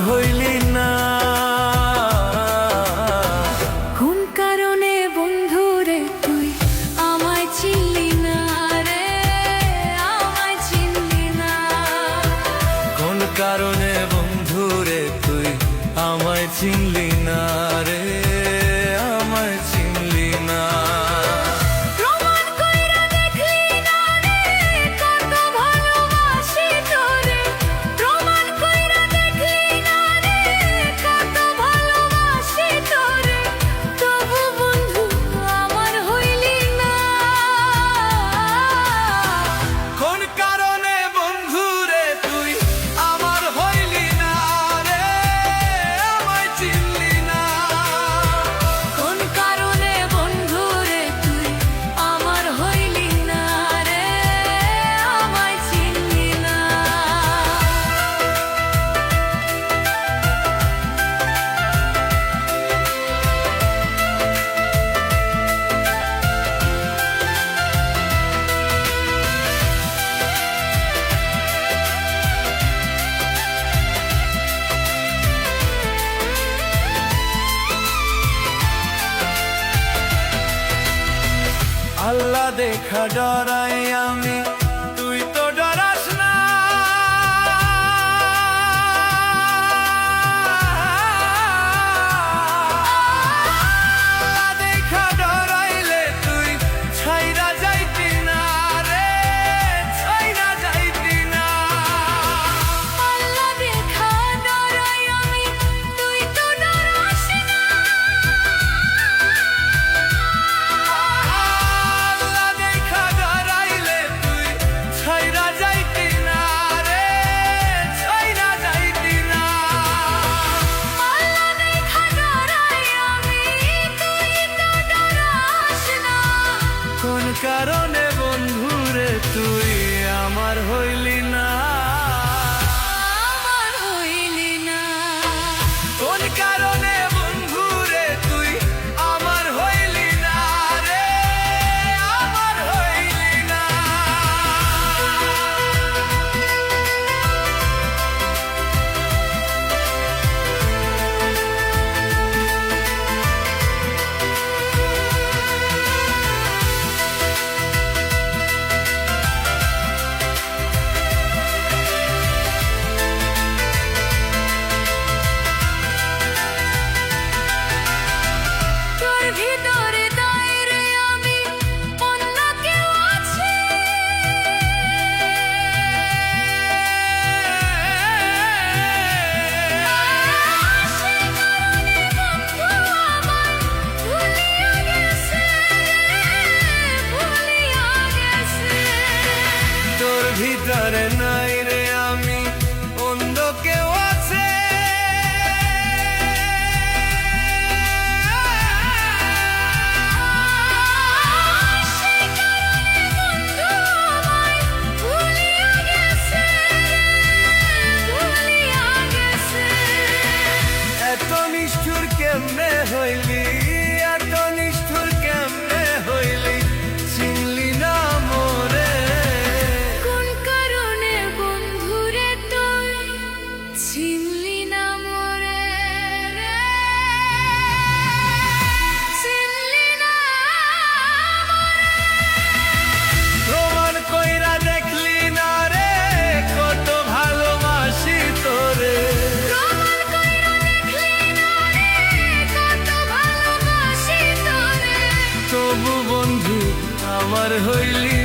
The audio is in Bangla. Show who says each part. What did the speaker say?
Speaker 1: হইলি না।
Speaker 2: কোন কারণে বন্ধু রে তুই আমায় চিনলি না রে, আমায় চিনলি না।
Speaker 1: কোন কারণে বন্ধু রে তুই আমায় চিনলি না রে, আমায় চিনলি না।
Speaker 2: প্রমাণ কইরা দেখলি না রে কত ভালোবাসি তোরে, প্রমাণ কইরা দেখলি না রে কত ভালোবাসি তোরে, তবু বন্ধু আমার হইলি না।
Speaker 1: কোন কারণে বন্ধু রে তুই আমার হইলি না রে, আমায় চিনলি না।
Speaker 2: কোন কারণে বন্ধু রে তুই আমার হইলি না রে, আমায় চিনলি না।
Speaker 1: আল্লাহ দেখা ডরাই আমি, তুই তো ডরাস না। আল্লাহ দেখা ডরাইলে তুই ছাইরা যাইতি না রে, ছাইরা যাইতি না।
Speaker 2: আল্লাহ দেখা ডরাই আমি, তুই তো ডরাস না।
Speaker 1: আল্লাহ দেখা ডরাইলে তুই ছাইরা যাইতি না রে, ছাইরা যাইতি না।
Speaker 2: আল্লাহ দেখা ডরাই আমি, তুই তো ডরাস না।
Speaker 1: কোন কারণে বন্ধু রে তুই আমার হইলি না,
Speaker 2: আমার হইলি না।
Speaker 1: কোন কারণে বন্ধু রে তুই আমার হইলি না রে, আমার হইলি না।
Speaker 2: তোর ভিতরে দাঁড়িয়ে আমি অন্য কেউ আছে। সেই কারণে বন্ধু আমায় ভুলিয়া গেছে, ভুলিয়া গেছে।
Speaker 1: তোর ভিতরে নাই রে আমি, অন্য কেউ আছে।
Speaker 2: সেই কারণে বন্ধু আমায় ভুলিয়া গেছে, ভুলিয়া গেছে।
Speaker 1: এত নিষ্ঠুর কেমনে হইলি, এত নিষ্ঠুর কেমনে হইলি, চিনলি না মোরে।
Speaker 2: কোন কারণে বন্ধু রে তুই চিনলি না মোরে রে, চিনলি না মোরে।
Speaker 1: প্রমাণ কইরা দেখলি না রে কত ভালোবাসি তোরে।
Speaker 2: প্রমাণ কইরা দেখলি না রে কত ভালোবাসি তোরে,
Speaker 1: তবু বন্ধু আমার হইলি